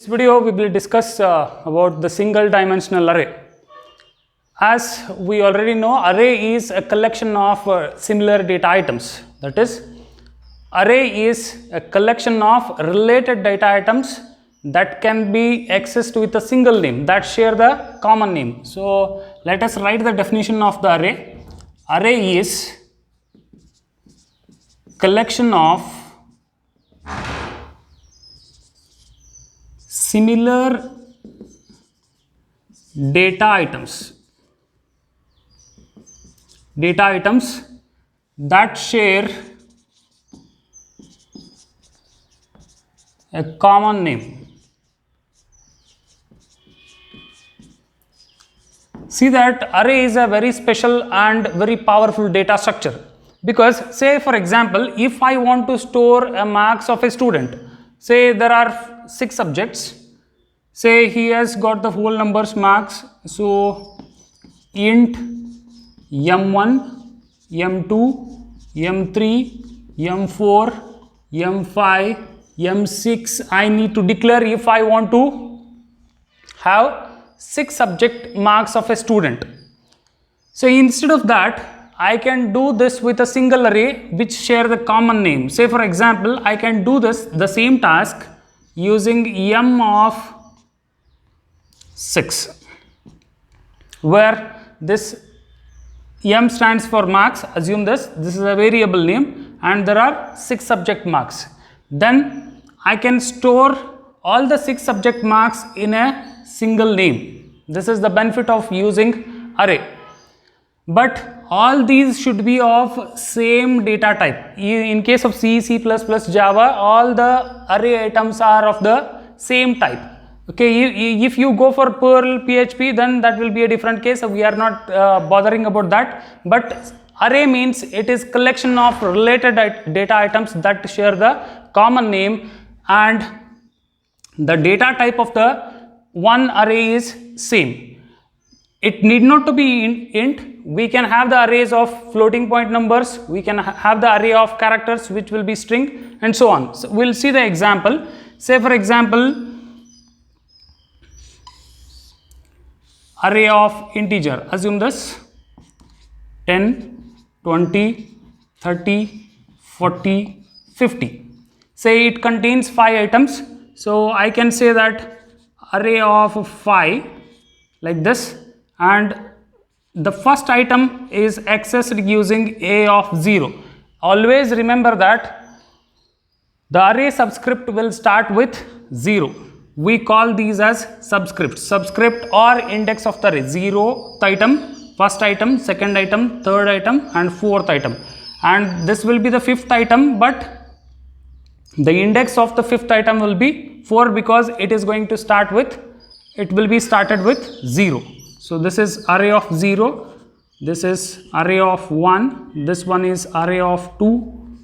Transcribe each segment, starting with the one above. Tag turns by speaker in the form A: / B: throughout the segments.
A: video we will discuss about the single dimensional array. As we already know, array is a collection of similar data items. That is, array is a collection of related data items that can be accessed with a single name that share the common name. So let us write the definition of the array. Array is collection of similar data items that share a common name. See that array is a very special and very powerful data structure, because say for example, if I want to store a marks of a student, say there are 6 subjects, say he has got the whole numbers marks, so int m1, m2, m3, m4, m5, m6 I need to declare if I want to have 6 subject marks of a student. So instead of that, I can do this with a single array which share the common name. Say for example, I can do the same task using m of 6, where this m stands for marks. Assume this is a variable name and there are 6 subject marks. Then I can store all the 6 subject marks in a single name. This is the benefit of using array. But all these should be of same data type. In case of C, C++, Java, all the array items are of the same type. Okay, if you go for Perl, PHP, then that will be a different case. So we are not bothering about that. But array means it is collection of related data items that share the common name, and the data type of the one array is same. It need not to be int. We can have the arrays of floating point numbers. We can have the array of characters which will be string, and so on. So we'll see the example. Say for example, array of integer. Assume this 10, 20, 30, 40, 50. Say it contains 5 items. So I can say that array of 5 like this, and the first item is accessed using a of 0. Always remember that the array subscript will start with 0. We call these as subscripts. Subscript or index of the array. 0th item, first item, second item, third item, and fourth item. And this will be the 5th item, but the index of the 5th item will be 4 because it is going to start with, it will be started with 0. So this is array of 0, this is array of 1, this one is array of 2,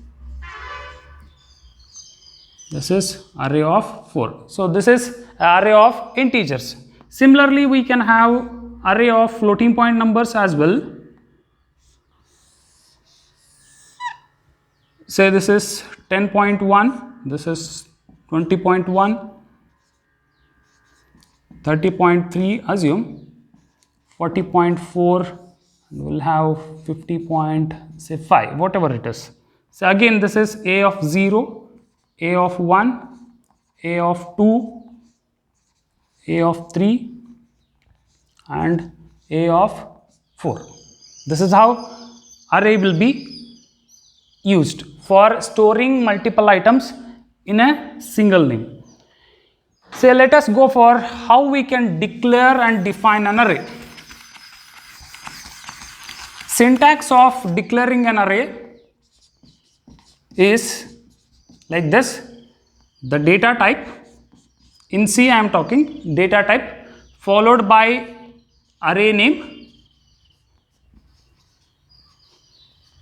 A: this is array of 4. So this is array of integers. Similarly, we can have array of floating point numbers as well. Say this is 10.1, this is 20.1, 30.3, assume 40.4, and we'll have 50.5, whatever it is. So again, this is a of 0, a of 1, a of 2, a of 3, and a of 4. This is how array will be used for storing multiple items in a single name. So let us go for how we can declare and define an array. Syntax of declaring an array is like this. The data type, in C I am talking, data type followed by array name,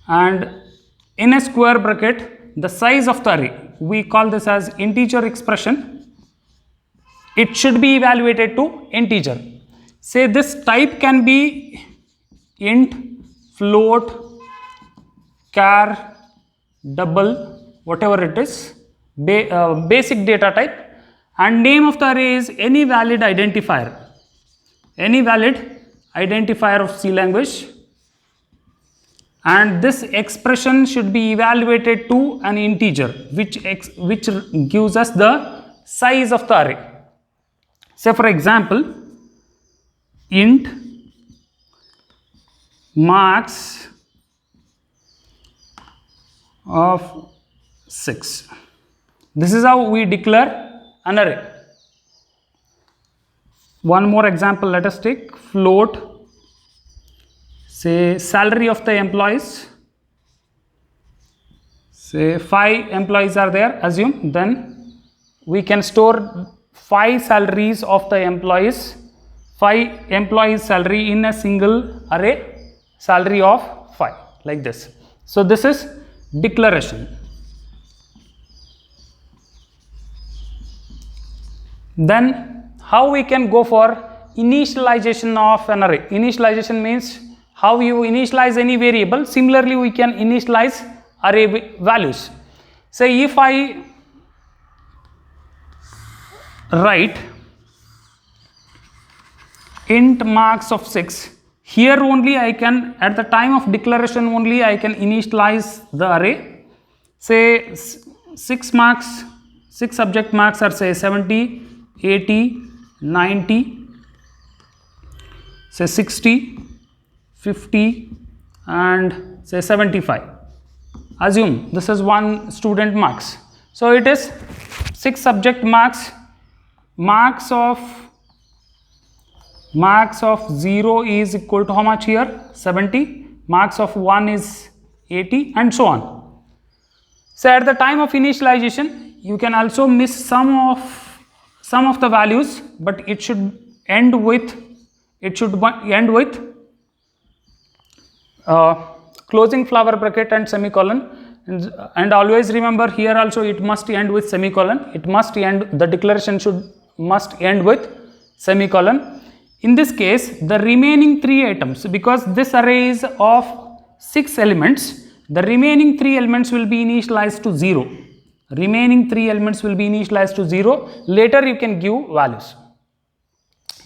A: and in a square bracket the size of the array. We call this as integer expression. It should be evaluated to integer. Say this type can be int, float, char, double, whatever it is, basic data type, and name of the array is any valid identifier of C language, and this expression should be evaluated to an integer which gives us the size of the array. Say for example, int marks of 6. This is how we declare an array. One more example, let us take float, say salary of the employees, say 5 employees are there, assume, then we can store 5 salaries of the employees, 5 employees salary in a single array, salary of 5, like this. So this is declaration. Then how we can go for initialization of an array? Initialization means how you initialize any variable. Similarly, we can initialize array values. Say if I write int marks of 6, here only I can, at the time of declaration only I can initialize the array. Say 6 marks, 6 subject marks are say 70, 80, 90, say 60, 50 and say 75. Assume this is one student marks. So it is 6 subject marks, marks of 0 is equal to how much here? 70, marks of 1 is 80 and so on. So at the time of initialization, you can also miss some of the values, but it should end with closing flower bracket and semicolon, and always remember here also it must end with semicolon. It must end, the declaration must end with semicolon. In this case, the remaining 3 items, because this array is of 6 elements, the remaining 3 elements will be initialized to 0. Remaining 3 elements will be initialized to 0. Later you can give values.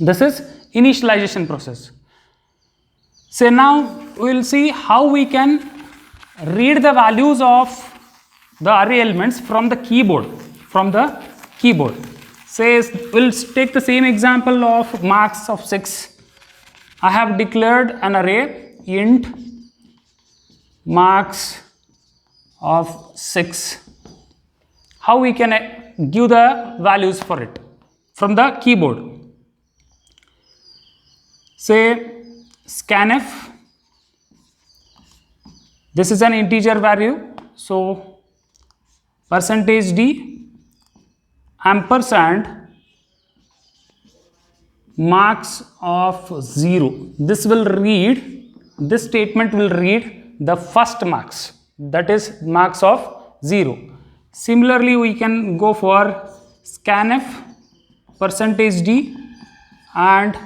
A: This is initialization process. So now we will see how we can read the values of the array elements from the keyboard. Says we'll take the same example of marks of 6. I have declared an array int marks of 6. How we can give the values for it from the keyboard? Say scanf, this is an integer value, so %d ampersand marks of 0. This statement will read the first marks, that is marks of 0. Similarly, we can go for scanf %d and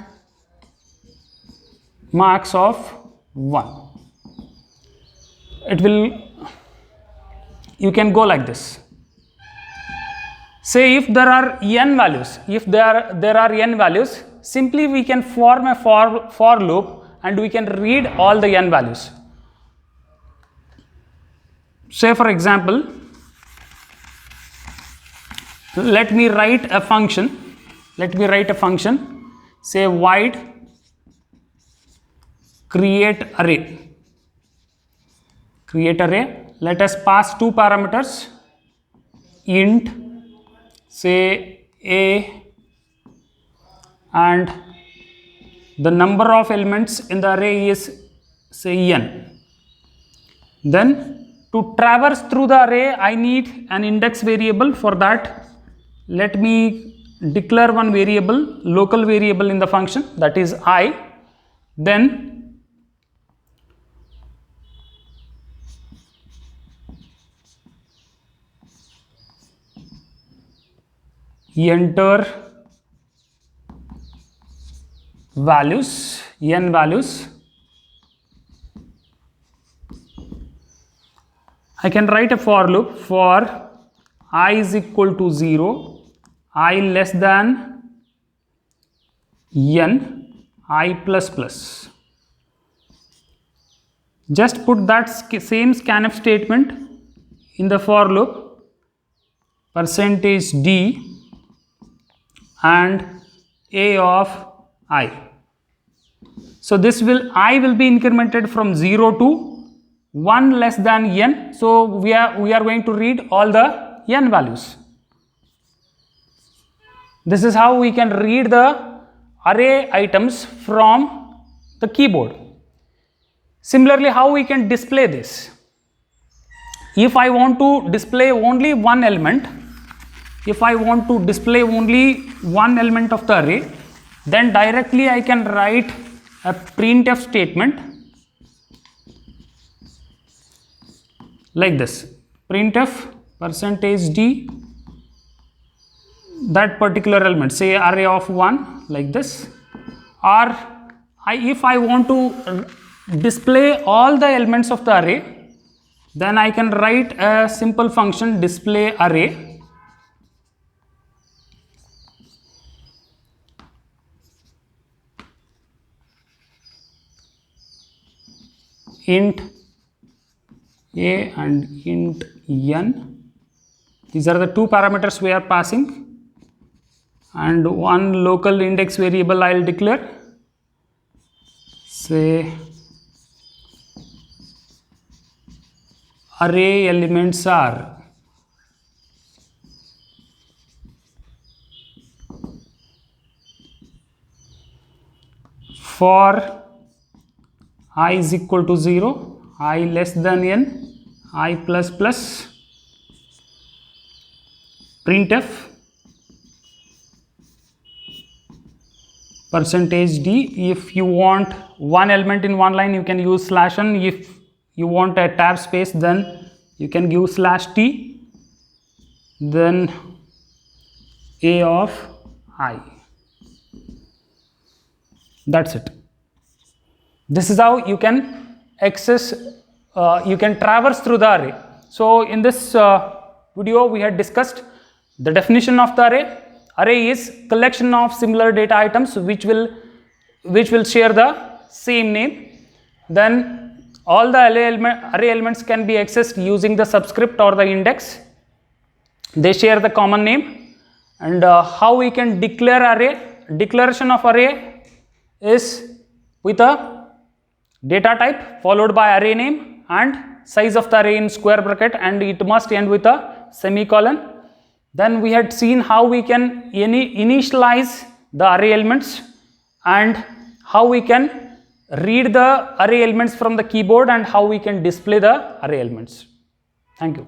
A: marks of 1. You can go like this. Say if there are n values, simply we can form a for loop and we can read all the n values. Say for example, let me write a function. Say void create array. Let us pass 2 parameters, int say a and the number of elements in the array is say n. Then to traverse through the array I need an index variable. For that, let me declare one variable, local variable in the function, that is I. Then enter values, n values. I can write a for loop for I is equal to 0 I less than n I plus plus. Just put that same scanf statement in the for loop, percentage d and a of I. So this I will be incremented from 0 to 1 less than n. So we are going to read all the n values. This is how we can read the array items from the keyboard. Similarly, how we can display this? If I want to display only one element, of the array, then directly I can write a printf statement like this. Printf percentage d that particular element, say array of 1 like this. Or if I want to display all the elements of the array, then I can write a simple function display array int a and int n. These are the two parameters we are passing, and one local index variable I will declare, say array elements are for I is equal to 0, I less than n, I plus plus, printf percentage d. If you want one element in one line, you can use /n. If you want a tab space, then you can give /t, then a of I. That's it. This is how you can access, you can traverse through the array. So in this video we had discussed the definition of the array. Array is collection of similar data items which will share the same name. Then all the array elements can be accessed using the subscript or the index. They share the common name. And how we can declare array? Declaration of array is with a data type followed by array name and size of the array in square bracket, and it must end with a semicolon. Then we had seen how we can initialize the array elements and how we can read the array elements from the keyboard and how we can display the array elements. Thank you.